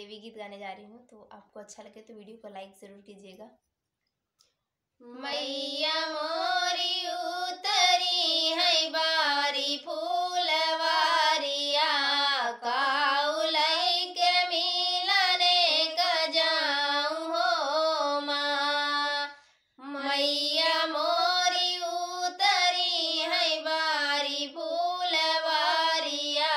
देवी गीत गाने जा रही हूँ, तो आपको अच्छा लगे तो वीडियो को लाइक ज़रूर कीजिएगा। मैया मोरी उतरी है बारी फूलवारिया, काउलाई के मिलने क जाऊं हो माँ। मैया मोरी उतरी है बारी फूलवारिया,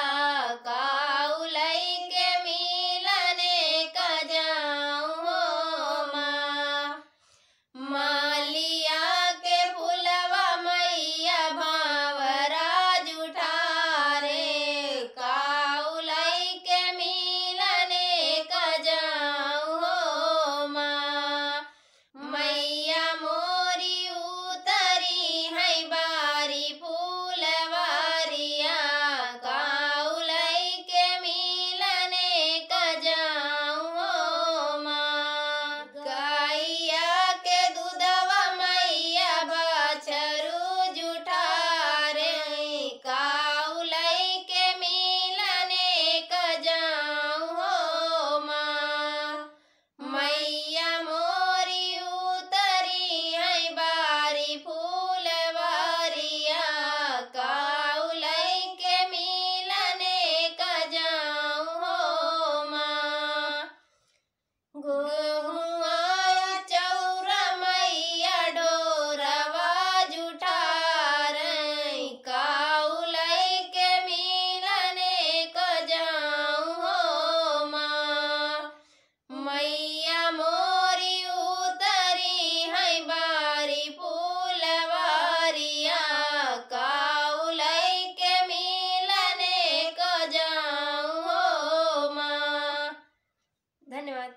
काउलाई के मिलने क जाऊं हो माँ। मालिया के फुलवा मैया भावरा जुठारे, काउलाई के मिलने क जाऊं हो माँ। मैया मोरी उतरी है बारी फूलवारिया, काउलाई के मिलने क जाऊं हो माँ। गैया के दूधवा मैया बछरू जुठारे, काउलाई के मिलने क जाऊं हो माँ। मैया मोरी उतरी है बारी फूलवारिया, काउलाई के मिलने क जाऊं हो माँ। गोहुआ चौरा मैया डोरवा जुठारे, काउलाई के मिलने क जाऊं हो माँ। मैया मोरी उतरी है बारी फूलवारिया, काउलाई के मिलने क जाऊं हो माँ। धन्यवाद।